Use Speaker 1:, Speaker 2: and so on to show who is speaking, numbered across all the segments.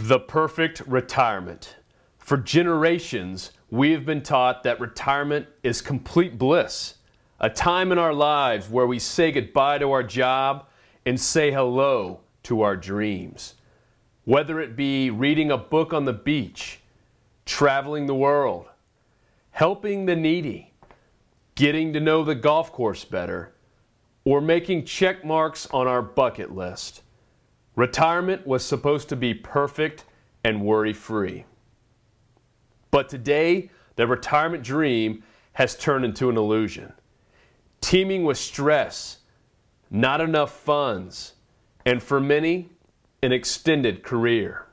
Speaker 1: The perfect retirement. For generations, we have been taught that retirement is complete bliss, a time in our lives where we say goodbye to our job and say hello to our dreams. Whether it be reading a book on the beach, traveling the world, helping the needy, getting to know the golf course better, or making check marks on our bucket list. Retirement was supposed to be perfect and worry-free. But today, the retirement dream has turned into an illusion, teeming with stress, not enough funds, and for many, an extended career.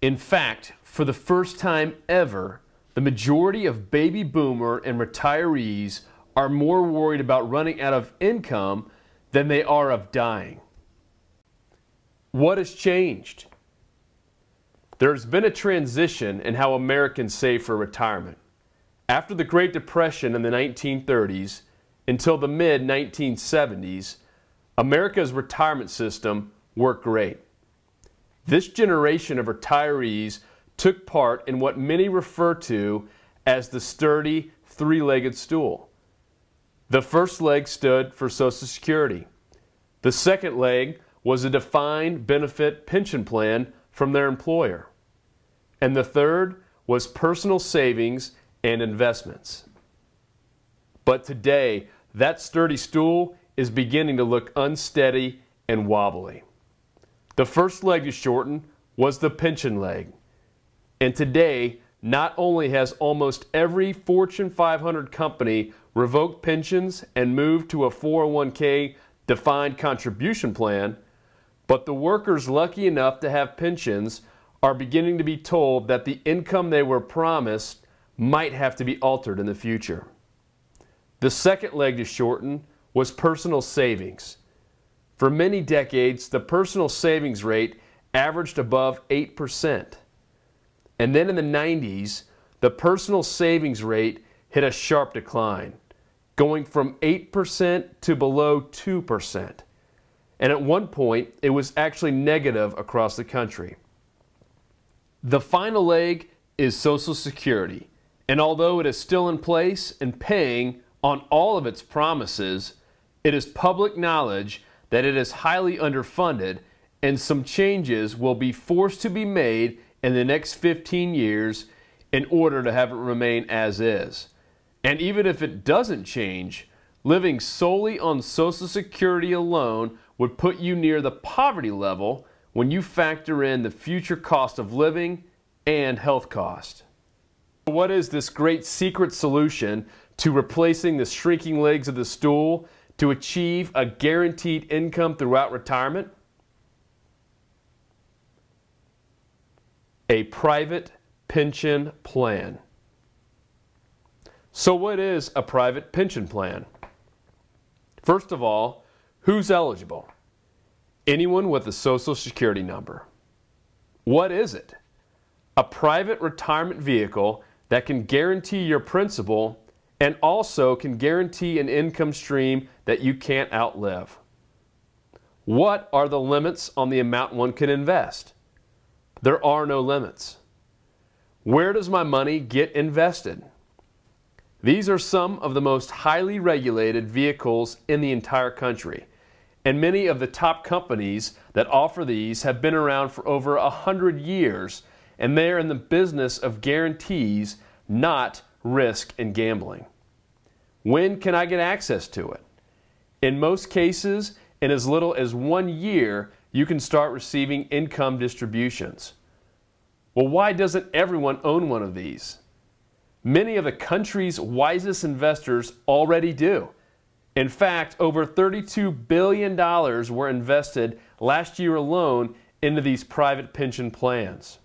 Speaker 1: In fact, for the first time ever, the majority of baby boomer and retirees are more worried about running out of income than they are of dying. What has changed? There's been a transition in how Americans save for retirement. After the Great Depression in the 1930s until the mid-1970s, America's retirement system worked great. This generation of retirees took part in what many refer to as the sturdy three-legged stool. The first leg stood for Social Security. The second leg was a defined benefit pension plan from their employer. And the third was personal savings and investments. But today, that sturdy stool is beginning to look unsteady and wobbly. The first leg to shorten was the pension leg. And today, not only has almost every Fortune 500 company revoked pensions and moved to a 401k defined contribution plan, but the workers lucky enough to have pensions are beginning to be told that the income they were promised might have to be altered in the future. The second leg to shorten was personal savings. For many decades, the personal savings rate averaged above 8%. And then in the 90s, the personal savings rate hit a sharp decline, going from 8% to below 2%. And at one point, it was actually negative across the country. The final leg is Social Security, and although it is still in place and paying on all of its promises, it is public knowledge that it is highly underfunded and some changes will be forced to be made in the next 15 years in order to have it remain as is. And even if it doesn't change, living solely on Social Security alone would put you near the poverty level when you factor in the future cost of living and health cost. What is this great secret solution to replacing the shrinking legs of the stool to achieve a guaranteed income throughout retirement? A private pension plan. So what is a private pension plan? First of all, who's eligible? Anyone with a Social Security number. What is it? A private retirement vehicle that can guarantee your principal and also can guarantee an income stream that you can't outlive. What are the limits on the amount one can invest? There are no limits. Where does my money get invested? These are some of the most highly regulated vehicles in the entire country, and many of the top companies that offer these have been around for over 100 years, and they are in the business of guarantees, not risk and gambling. When can I get access to it? In most cases, in as little as 1 year, you can start receiving income distributions. Well, why doesn't everyone own one of these? Many of the country's wisest investors already do. In fact, over $32 billion were invested last year alone into these private pension plans.